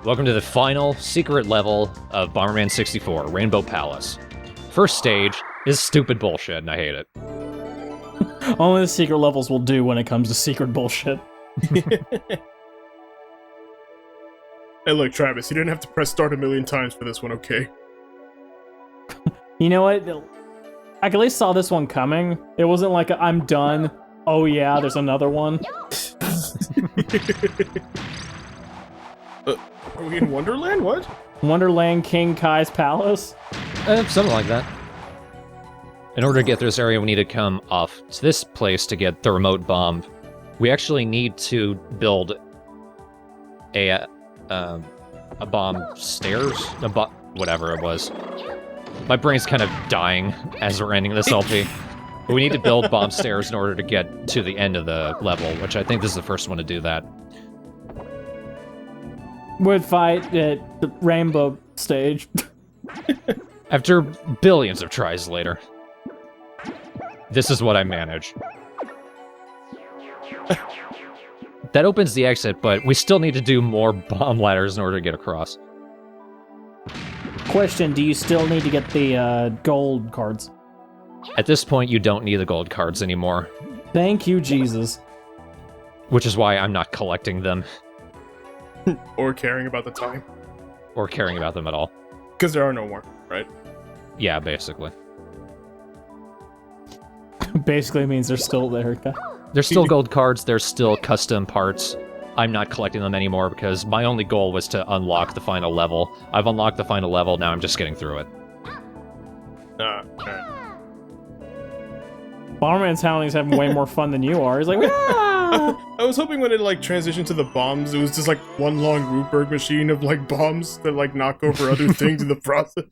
Welcome to the final secret level of Bomberman 64, Rainbow Palace. First stage is stupid bullshit, and I hate it. Only the secret levels will do when it comes to secret bullshit. Hey, look, Travis, you didn't have to press start a million times for this one, okay? You know what? I at least saw this one coming. It wasn't like I'm done. Oh yeah, there's another one. Are we in Wonderland? What? Wonderland King Kai's Palace? Something like that. In order to get through this area, we need to come off to this place to get the remote bomb. We actually need to build a bomb stairs? Whatever it was. My brain's kind of dying as we're ending this LP. But we need to build bomb stairs in order to get to the end of the level, which I think this is the first one to do that. Would fight at the rainbow stage. After billions of tries later. This is what I manage. That opens the exit, but we still need to do more bomb ladders in order to get across. Question, do you still need to get the gold cards? At this point, you don't need the gold cards anymore. Thank you, Jesus. Which is why I'm not collecting them. Or caring about the time. Or caring about them at all. Because there are no more, right? Yeah, basically. Basically means they're still there. There's still gold cards, there's still custom parts. I'm not collecting them anymore because my only goal was to unlock the final level. I've unlocked the final level, now I'm just getting through it. Alright. Bomberman's Howling's having way more fun than you are. He's like, ah! I was hoping when it, like, transitioned to the bombs, it was just, like, one long Rupert machine of, like, bombs that, like, knock over other things in the process.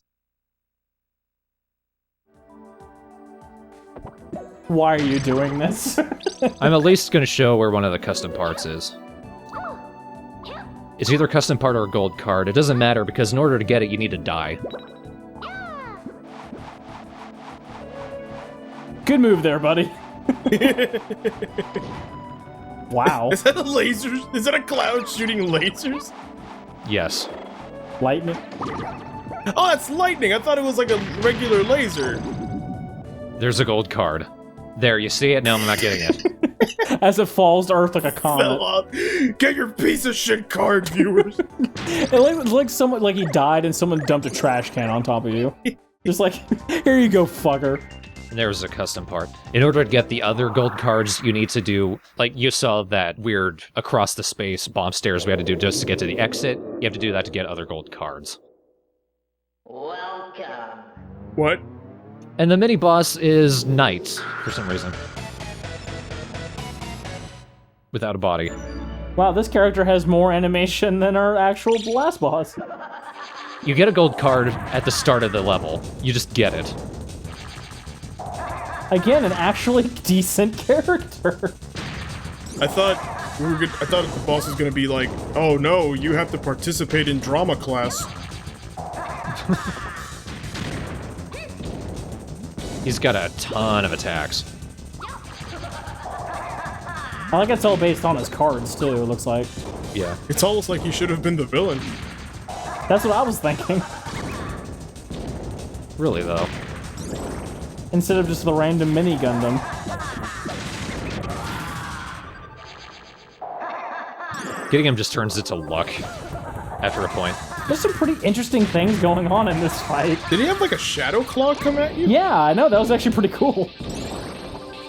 Why are you doing this? I'm at least going to show where one of the custom parts is. It's either a custom part or a gold card. It doesn't matter because in order to get it, you need to die. Good move there, buddy. Wow. Is that a laser? Is that a cloud shooting lasers? Yes. Lightning. Oh, that's lightning! I thought it was like a regular laser. There's a gold card. There, you see it? No, I'm not getting it. As it falls to Earth like a Fell comet. off. Get your piece of shit card, viewers. It looks like someone, like he died and someone dumped a trash can on top of you. Just like, here you go, fucker. There's a custom part. In order to get the other gold cards, you need to do, like, you saw that weird across the space bomb stairs we had to do just to get to the exit. You have to do that to get other gold cards. Welcome. What? And the mini-boss is Knight, for some reason. Without a body. Wow, this character has more animation than our actual last boss. You get a gold card at the start of the level. You just get it. Again, an actually decent character. I thought the boss was gonna be like, oh no, you have to participate in drama class. He's got a ton of attacks. I like it's all based on his cards, too, it looks like. Yeah. It's almost like he should have been the villain. That's what I was thinking. Really, though. Instead of just the random mini Gundam. Getting him just turns into luck after a point. There's some pretty interesting things going on in this fight. Did he have like a shadow claw come at you? Yeah, I know, that was actually pretty cool.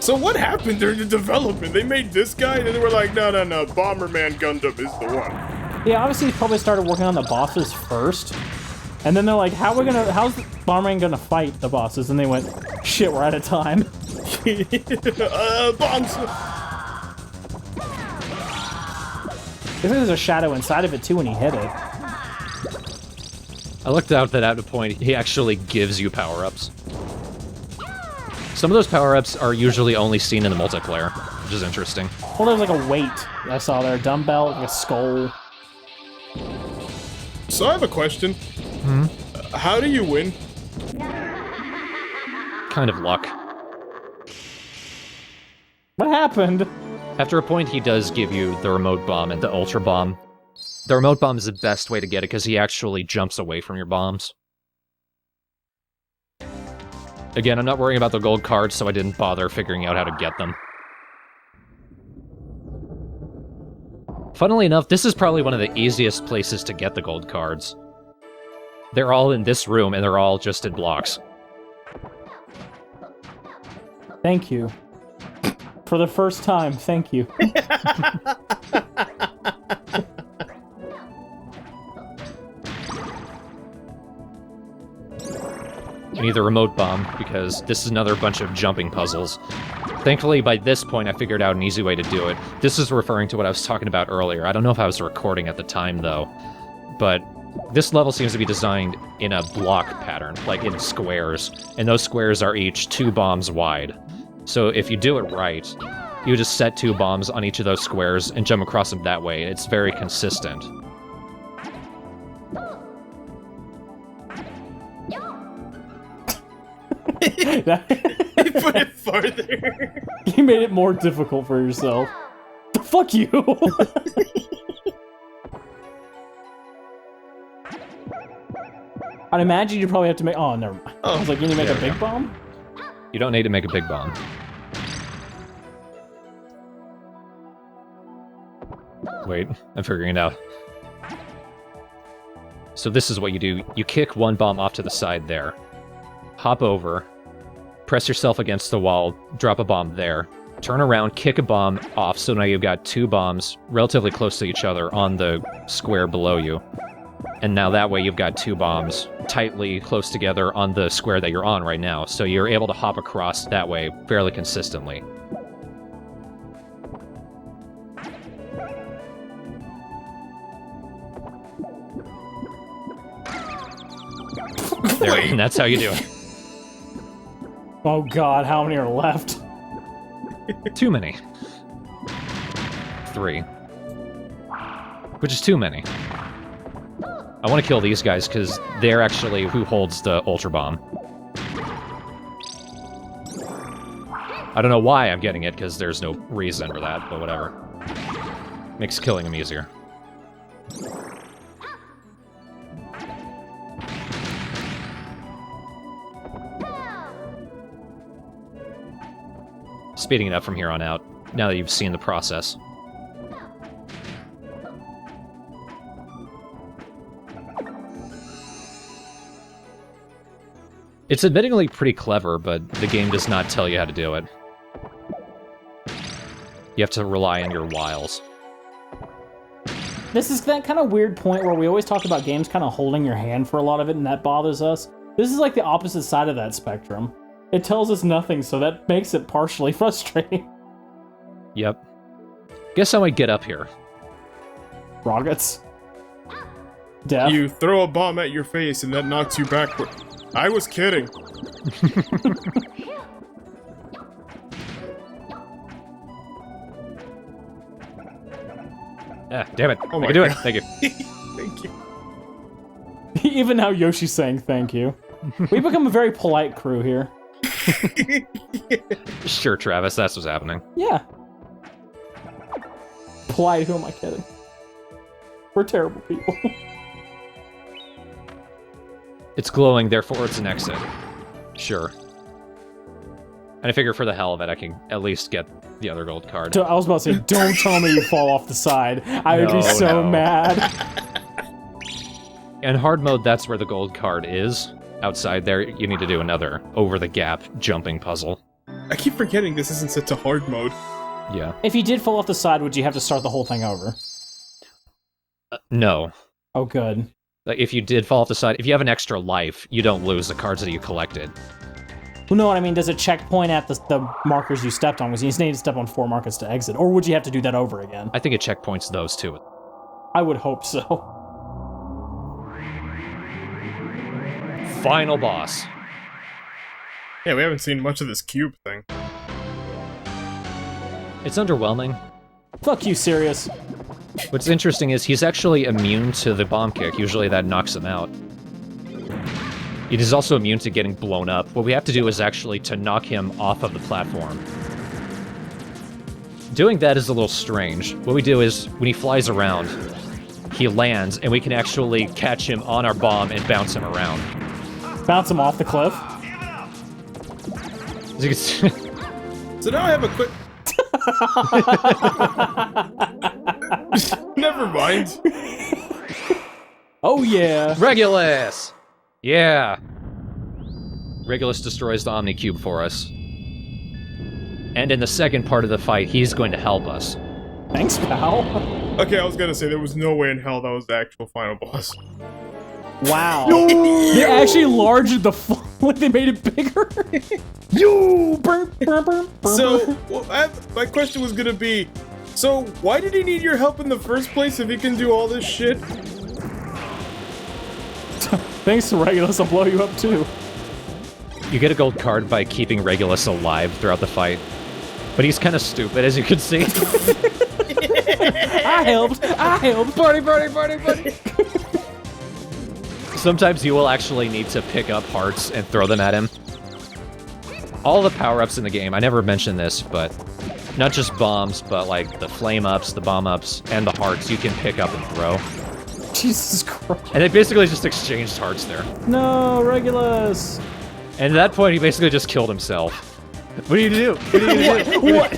So what happened during the development? They made this guy and then they were like, no, Bomberman Gundam is the one. Yeah, obviously he probably started working on the bosses first. And then they're like, how's Bomberman gonna fight the bosses? And they went, shit, we're out of time. Bombs! I think there's a shadow inside of it too when he hit it. I looked out that at a point, he actually gives you power-ups. Some of those power-ups are usually only seen in the multiplayer, which is interesting. Well, there's like a weight I saw there, a dumbbell, like a skull. So I have a question. How do you win? Kind of luck. What happened? After a point, he does give you the remote bomb and the ultra bomb. The remote bomb is the best way to get it because he actually jumps away from your bombs. Again, I'm not worrying about the gold cards, so I didn't bother figuring out how to get them. Funnily enough, this is probably one of the easiest places to get the gold cards. They're all in this room, and they're all just in blocks. Thank you. For the first time, thank you. I need the remote bomb, because this is another bunch of jumping puzzles. Thankfully, by this point, I figured out an easy way to do it. This is referring to what I was talking about earlier. I don't know if I was recording at the time, though. But this level seems to be designed in a block pattern, like in squares. And those squares are each 2 bombs wide. So if you do it right, you just set 2 bombs on each of those squares and jump across them that way. It's very consistent. You put it farther. You made it more difficult for yourself. Fuck you! I'd imagine you probably have to make... Oh, never mind. I was like, you need to make a big bomb? You don't need to make a big bomb. Wait, I'm figuring it out. So this is what you do. You kick 1 bomb off to the side there. Hop over, press yourself against the wall, drop a bomb there, turn around, kick a bomb off, so now you've got 2 bombs relatively close to each other on the square below you. And now that way you've got 2 bombs tightly close together on the square that you're on right now, so you're able to hop across that way fairly consistently. There, and that's how you do it. Oh god, how many are left? Too many. 3. Which is too many. I want to kill these guys because they're actually who holds the Ultra Bomb. I don't know why I'm getting it because there's no reason for that, but whatever. Makes killing them easier. Speeding it up from here on out, now that you've seen the process. It's admittingly pretty clever, but the game does not tell you how to do it. You have to rely on your wiles. This is that kind of weird point where we always talk about games kind of holding your hand for a lot of it, and that bothers us. This is like the opposite side of that spectrum. It tells us nothing, so that makes it partially frustrating. Yep. Guess how I get up here. Rockets. Death. You throw a bomb at your face and that knocks you backward. I was kidding. Ah, damn it. Oh I can do it. God. Thank you. Thank you. Even now Yoshi's saying thank you. We become a very polite crew here. Sure, Travis, that's what's happening. Yeah. Polite, who am I kidding? We're terrible people. It's glowing, therefore it's an exit. Sure. And I figure for the hell of it, I can at least get the other gold card. I was about to say, don't tell me you fall off the side. I would be No, so no. mad. In hard mode, that's where the gold card is. Outside there, you need to do another over-the-gap jumping puzzle. I keep forgetting this isn't set to hard mode. Yeah. If you did fall off the side, would you have to start the whole thing over? No. Oh, good. Like, if you did fall off the side, if you have an extra life, you don't lose the cards that you collected. Well, no, what I mean, does it checkpoint at the markers you stepped on? Because you just need to step on 4 markers to exit. Or would you have to do that over again? I think it checkpoints those too. I would hope so. Final boss. Yeah, we haven't seen much of this cube thing. It's underwhelming. Fuck you, Sirius. What's interesting is he's actually immune to the bomb kick. Usually that knocks him out. It is also immune to getting blown up. What we have to do is actually to knock him off of the platform. Doing that is a little strange. What we do is, when he flies around, he lands, and we can actually catch him on our bomb and bounce him around. Bounce him off the cliff. As you can see, So now I have a quick. Never mind. Oh yeah. Regulus! Yeah. Regulus destroys the Omnicube for us. And in the second part of the fight, he's going to help us. Thanks, pal. Okay, I was gonna say there was no way in hell that was the actual final boss. Wow. They actually enlarged the like they made it bigger. So, my question was gonna be, so why did he need your help in the first place if he can do all this shit? Thanks to Regulus, I'll blow you up too. You get a gold card by keeping Regulus alive throughout the fight. But he's kind of stupid, as you can see. I helped! Party, party, party, party! Sometimes you will actually need to pick up hearts and throw them at him. All the power-ups in the game, I never mentioned this, but not just bombs, but like the flame-ups, the bomb-ups, and the hearts you can pick up and throw. Jesus Christ. And they basically just exchanged hearts there. No, Regulus! And at that point, he basically just killed himself. What do you do? What do you do? What?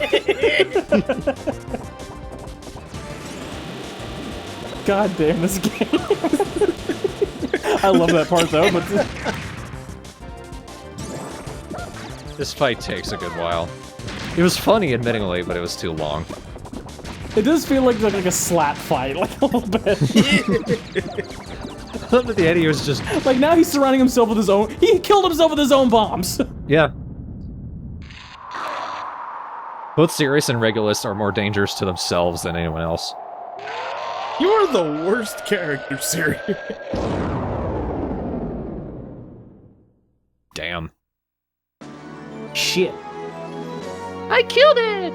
God damn this game. I love that part though, but This fight takes a good while. It was funny, admittingly, but it was too long. it does feel like a slap fight, like a little bit. I love that the Eddie was just... Like now he's surrounding himself with his own. He killed himself with his own bombs. Yeah. Both Sirius and Regulus are more dangerous to themselves than anyone else. You are the worst character, Siri. Damn. Shit. I killed it!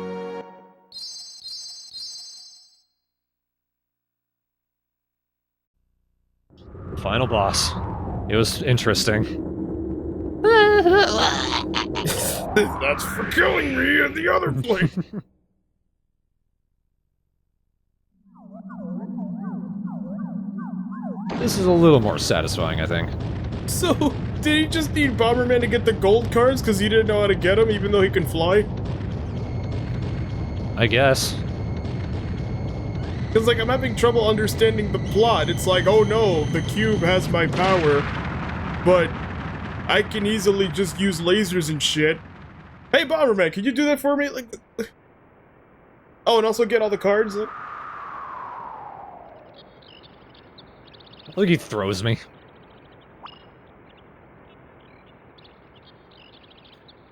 Final boss. It was interesting. That's for killing me in the other place. This is a little more satisfying, I think. So, did he just need Bomberman to get the gold cards because he didn't know how to get them even though he can fly? I guess. Because, like, I'm having trouble understanding the plot. It's like, oh no, the cube has my power, but I can easily just use lasers and shit. Hey, Bomberman, can you do that for me? Like, oh, and also get all the cards? Look, he throws me.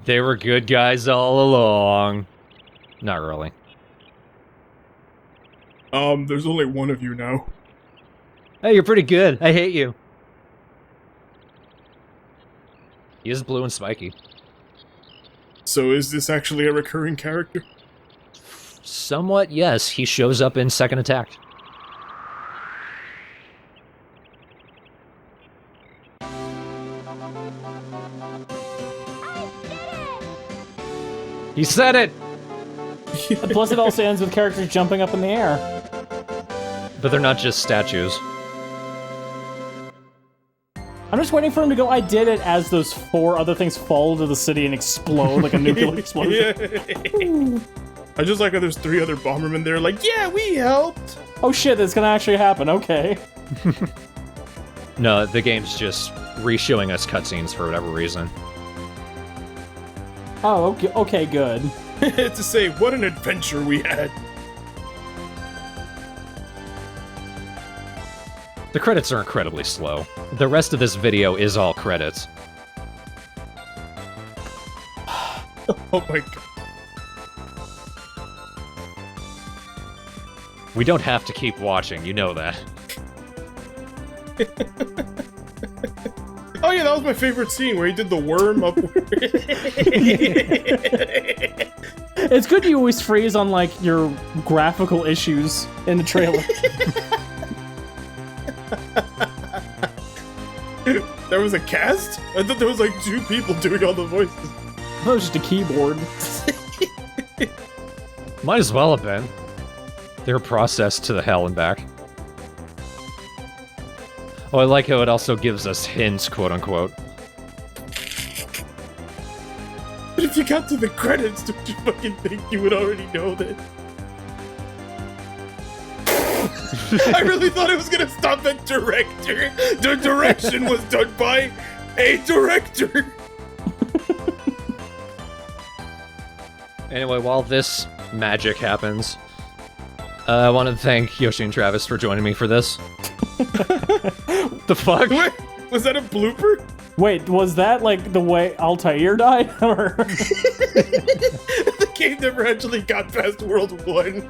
They were good guys all along. Not really. There's only one of you now. Hey, you're pretty good. I hate you. He is blue and spiky. So is this actually a recurring character? Somewhat, yes. He shows up in Second Attack. He said it! Plus it also ends with characters jumping up in the air. But they're not just statues. I'm just waiting for him to go, I did it, as those 4 other things fall into the city and explode like a nuclear explosion. Yeah. I just like how there's 3 other Bombermen there like, yeah, we helped! Oh shit, that's gonna actually happen, okay. No, the game's just re-showing us cutscenes for whatever reason. Oh, okay, good. To say, what an adventure we had. The credits are incredibly slow. The rest of this video is all credits. Oh my god. We don't have to keep watching, you know that. Oh yeah, that was my favorite scene where he did the worm upward. It's good you always freeze on, like, your graphical issues in the trailer. There was a cast? I thought there was like 2 people doing all the voices. That was just a keyboard. Might as well have been. They were processed to the hell and back. Oh, I like how it also gives us hints, quote-unquote. But if you got to the credits, don't you fucking think you would already know that? I really thought it was gonna stop at director. The direction was done by a director. Anyway, while this magic happens, I want to thank Yoshi and Travis for joining me for this. The fuck? Wait, was that a blooper? Wait, was that like the way Altair died? Or The game never actually got past World 1.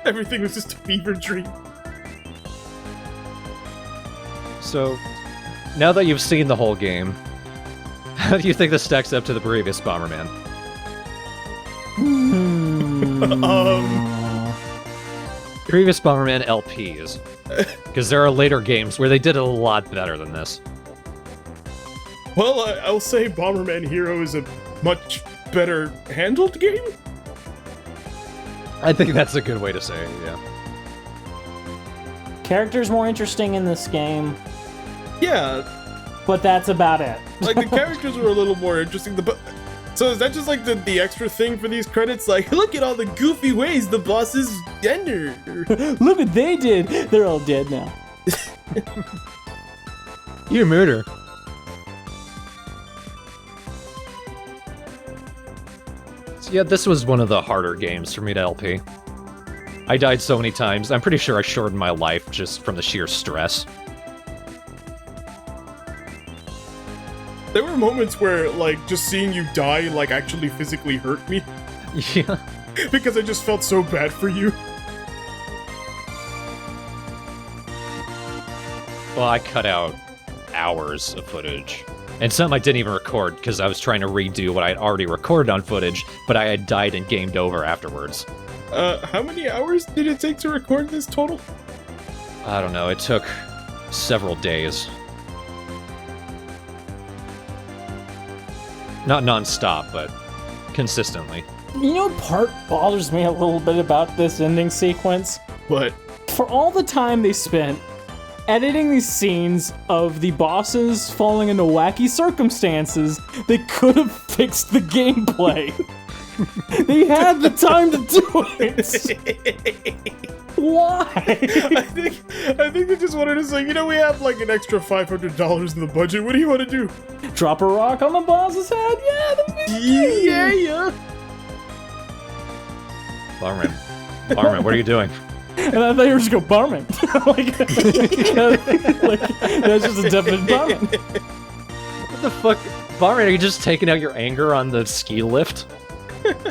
Everything was just a fever dream. So, now that you've seen the whole game, how do you think this stacks up to the previous Bomberman? Previous Bomberman LPs. Because there are later games where they did it a lot better than this. Well, I'll say Bomberman Hero is a much better handled game. I think that's a good way to say it, yeah. characters more interesting in this game, Yeah, but that's about it. like the characters were a little more interesting. So is that just like the extra thing for these credits? Like, look at all the goofy ways the bosses ender. Look what they did. They're all dead now. You murder. So yeah, this was one of the harder games for me to LP. I died so many times, I'm pretty sure I shortened my life just from the sheer stress. There were moments where, like, just seeing you die, like, actually physically hurt me. Yeah. Because I just felt so bad for you. Well, I cut out hours of footage. And some I didn't even record because I was trying to redo what I had already recorded on footage, but I had died and gamed over afterwards. How many hours did it take to record this total? I don't know, it took several days. Not non-stop, but consistently. You know what part bothers me a little bit about this ending sequence? What? For all the time they spent editing these scenes of the bosses falling into wacky circumstances, they could have fixed the gameplay. They had the time to do it. Why? I think they just wanted to say, you know, we have like an extra $500 in the budget. What do you want to do? Drop a rock on the boss's head? Yeah, Yeah. Bomberman. Bomberman, what are you doing? And I thought you were just going, Bomberman. like, that's just a definite Bomberman. What the fuck? Bomberman, are you just taking out your anger on the ski lift?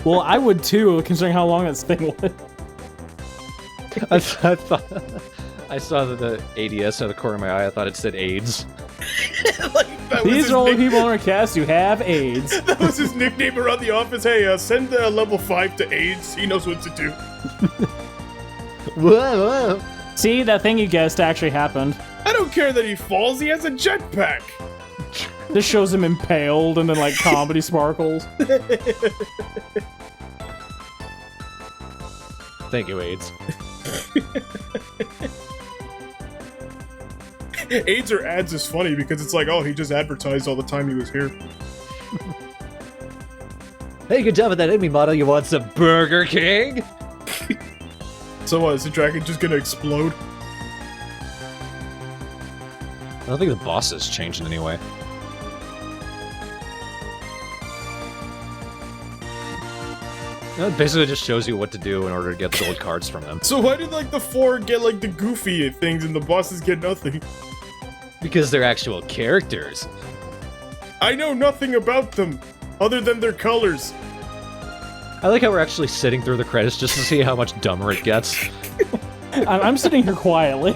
Well, I would too, considering how long this thing was. I thought I saw the ADS out of the corner of my eye. I thought it said AIDS. These are all the people on our cast who have AIDS. That was his nickname around the office. Hey, send level 5 to AIDS. He knows what to do. Whoa. See, that thing you guessed actually happened. I don't care that he falls. He has a jetpack. This shows him impaled and then like comedy sparkles. Thank you, AIDS. AIDS or ads is funny because it's like, oh, he just advertised all the time he was here. Hey, good job with that enemy model. You want some Burger King? So is the dragon just gonna explode? I don't think the boss has changed in any way. It basically just shows you what to do in order to get the gold cards from them. So why did like the 4 get like the goofy things and the bosses get nothing? Because they're actual characters. I know nothing about them, other than their colors. I like how we're actually sitting through the credits just to see how much dumber it gets. I'm sitting here quietly.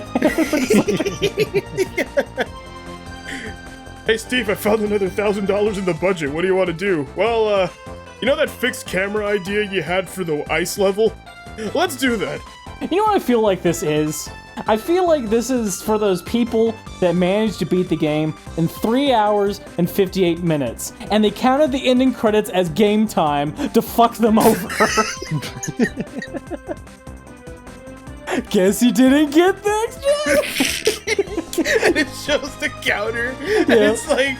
Hey Steve, I found another $1,000 in the budget. What do you want to do? Well, you know that fixed camera idea you had for the ice level? Let's do that. You know what I feel like this is? I feel like this is for those people that managed to beat the game in 3 hours and 58 minutes, and they counted the ending credits as game time to fuck them over. Guess you didn't get the extra? And it's shows the counter, and Yeah. it's like,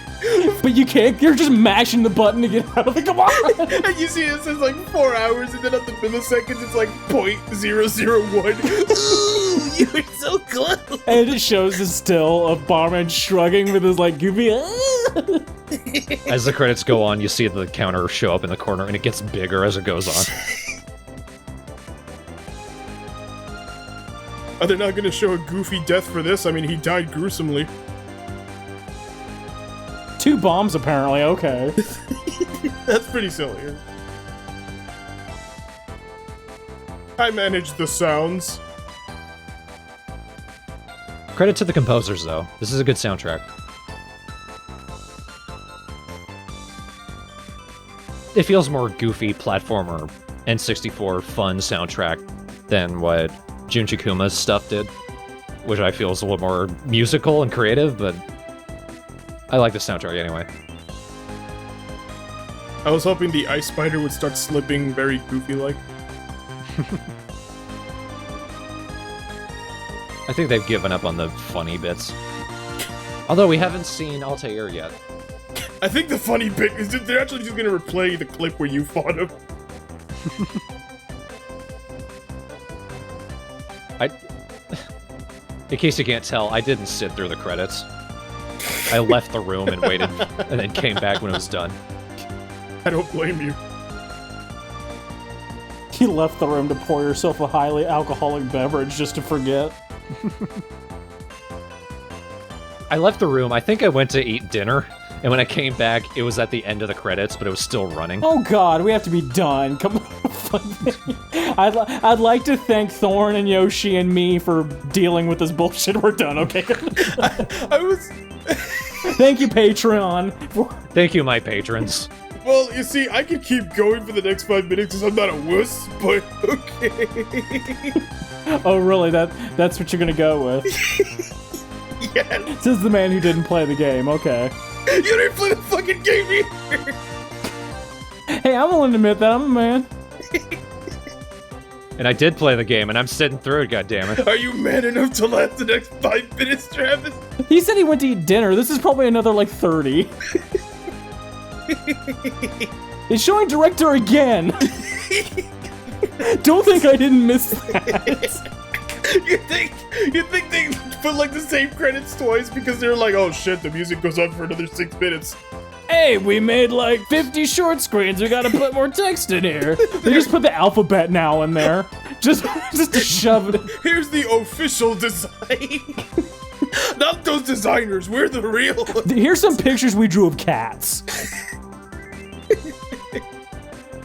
But you can't. You're just mashing the button to get out of it. Come on. and you see it says like 4 hours, and then at the milliseconds, it's like 0.001. Ooh, you were so close. And it shows the still of Bomberman shrugging with his like goofy. As the credits go on, you see the counter show up in the corner, and it gets bigger as it goes on. Are they not going to show a goofy death for this? I mean, he died gruesomely. 2 bombs apparently. Okay. That's pretty silly. I managed the sounds. Credit to the composers, though. This is a good soundtrack. It feels more goofy platformer N64 fun soundtrack than what Junji Kuma's stuff did, which I feel is a little more musical and creative, but I like the soundtrack anyway. I was hoping the ice spider would start slipping very goofy-like. I think they've given up on the funny bits. Although we haven't seen Altair yet. I think the funny bit is that they're actually just gonna replay the clip where you fought him. In case you can't tell, I didn't sit through the credits. I left the room and waited, and then came back when it was done. I don't blame you. You left the room to pour yourself a highly alcoholic beverage just to forget. I left the room, I think I went to eat dinner, and when I came back, it was at the end of the credits, but it was still running. Oh god, we have to be done. Come on. I'd like to thank Thorn and Yoshi and me for dealing with this bullshit. We're done, okay? I was... Thank you, Patreon. Thank you, my patrons. Well, you see, I could keep going for the next 5 minutes because I'm not a wuss, but okay. Oh, really? That's what you're gonna go with? Yes. This is the man who didn't play the game, okay. You didn't play the fucking game either! Hey, I'm willing to admit that, I'm a man. And I did play the game, and I'm sitting through it, goddammit. Are you man enough to last the next 5 minutes, Travis? He said he went to eat dinner. This is probably another, like, 30. It's showing director again. Don't think I didn't miss that. You think they put like the same credits twice because they're like, oh shit, the music goes on for another 6 minutes. Hey, we made like 50 short screens. We gotta put more text in here. They just put the alphabet now in there. Just to shove it in. Here's the official design. Not those designers, we're the real ones. Here's some pictures we drew of cats.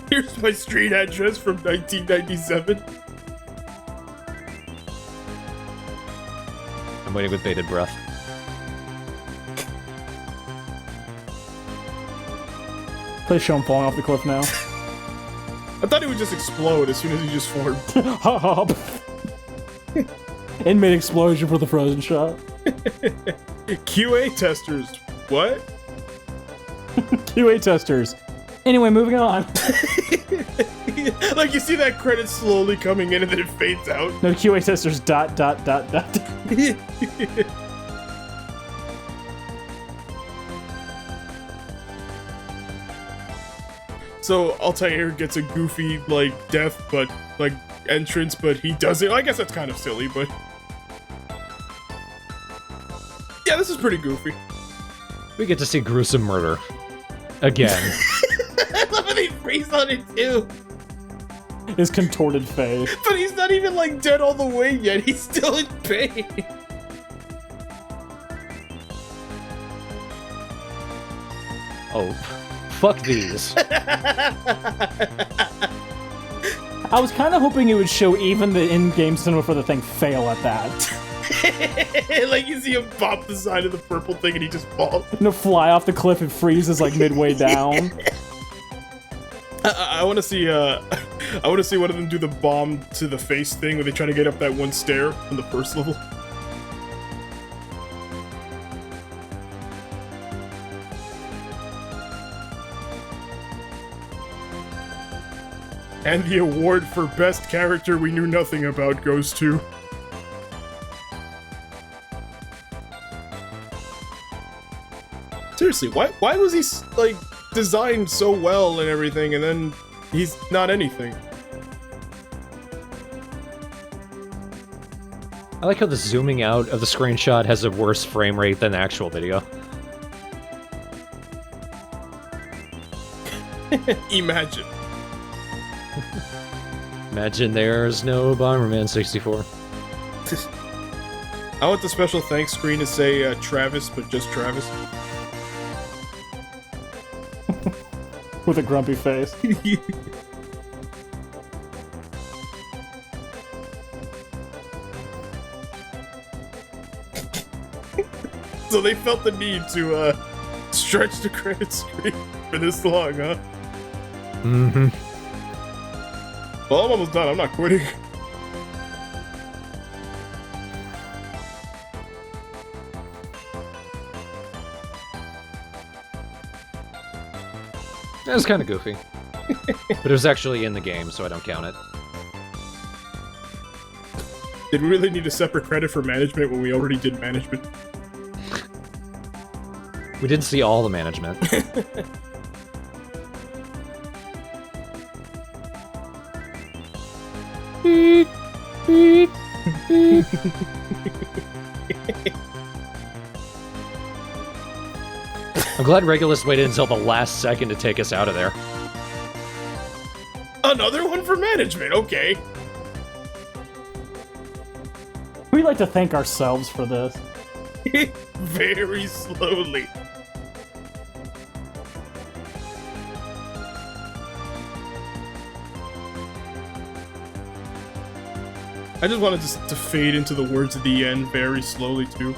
Here's my street address from 1997. I'm waiting with bated breath. Please show him falling off the cliff now. I thought it would just explode as soon as he just formed. Hop. Inmate explosion for the frozen shot. QA testers. What? QA testers. Anyway, moving on. Like you see that credit slowly coming in and then it fades out. No, QA testers ... So Altair gets a goofy like death, but like entrance, but he doesn't. I guess that's kind of silly, but yeah, this is pretty goofy. We get to see gruesome murder. Again. I love how they freeze on it too. His contorted face. But he's not even like dead all the way yet. He's still in pain. Oh, fuck these. I was kind of hoping it would show even the in-game cinema for the thing fail at that. Like you see him pop the side of the purple thing and he just falls. No, fly off the cliff and freezes like midway down. I want to see. I want to see one of them do the bomb to the face thing where they try to get up that one stair on the first level. And the award for best character we knew nothing about goes to Seriously, why was he like designed so well and everything, and then he's not anything? I like how the zooming out of the screenshot has a worse frame rate than the actual video. Imagine. Imagine there's no Bomberman 64. I want the special thanks screen to say Travis, but just Travis. With a grumpy face. So they felt the need to stretch the credit screen for this long, huh? Mm-hmm. Well, I'm almost done. I'm not quitting. That was kind of goofy. But it was actually in the game, so I don't count it. Did we really need a separate credit for management when we already did management? We didn't see all the management. Beep, beep, beep. I'm glad Regulus waited until the last second to take us out of there. Another one for management, okay. We'd like to thank ourselves for this. Very slowly. I just wanted to fade into the words at the end very slowly, too.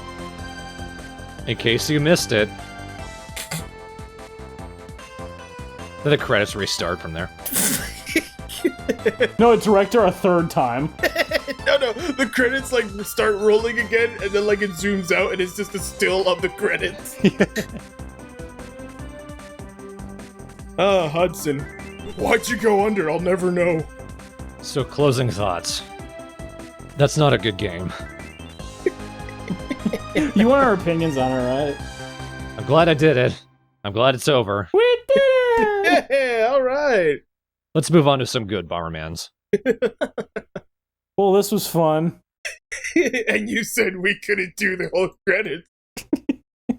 In case you missed it. Then the credits restart from there. No, director a third time. No, the credits like start rolling again, and then like it zooms out, and it's just a still of the credits. Ah, Hudson. Why'd you go under? I'll never know. So, closing thoughts. That's not a good game. You want our opinions on it, right? I'm glad I did it. I'm glad it's over. We did it! Yeah, alright. Let's move on to some good Bombermans. Well, this was fun. And you said we couldn't do the whole credits.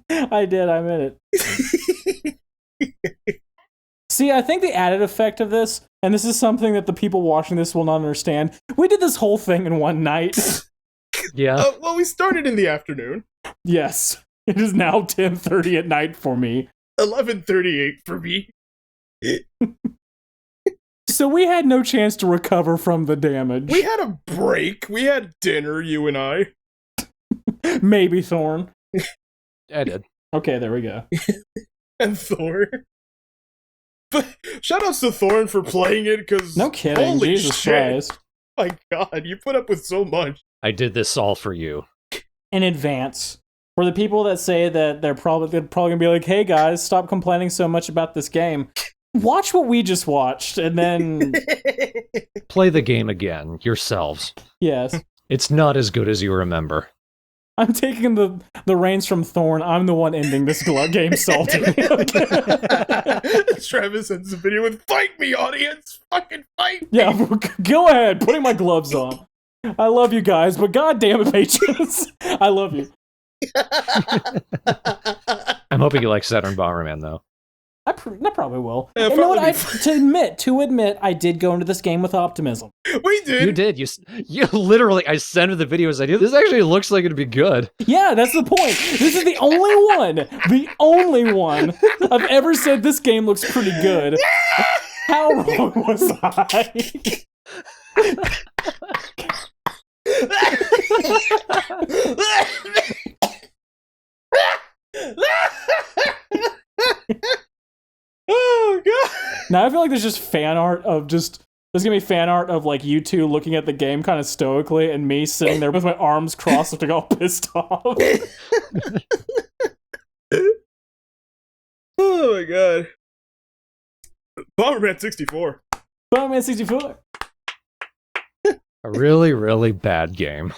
I did, I meant it. See, I think the added effect of this, and this is something that the people watching this will not understand, we did this whole thing in one night. Yeah. Well, we started in the afternoon. Yes. It is now 10:30 at night for me. 11:38 for me. So we had no chance to recover from the damage. We had a break. We had dinner, you and I. Maybe Thorn. I did. Okay, there we go. And Thorn. But shoutouts to Thorn for playing it, because No kidding, holy Jesus shit. Christ. My god, you put up with so much. I did this all for you. In advance. For the people that say that they're probably gonna be like, hey guys, stop complaining so much about this game. Watch what we just watched, and then... Play the game again, yourselves. Yes. It's not as good as you remember. I'm taking the reins from Thorn. I'm the one ending this game salty. Travis sends a video with, fight me, audience! Fucking fight me! Yeah, go ahead. Putting my gloves on. I love you guys, but goddamn it, patrons. I love you. I'm hoping you like Saturn Bomberman, though. I probably will. Yeah, you know what? probably To admit, I did go into this game with optimism. We did! You did. You literally, I sent her the videos I do. This actually looks like it'd be good. Yeah, that's the point. This is the only one I've ever said this game looks pretty good. How wrong was I? Oh god! Now I feel like there's just fan art of there's gonna be fan art of like you two looking at the game kind of stoically and me sitting there with my arms crossed looking all pissed off. Oh my god. Bomberman 64. Bomberman 64. A really, really bad game.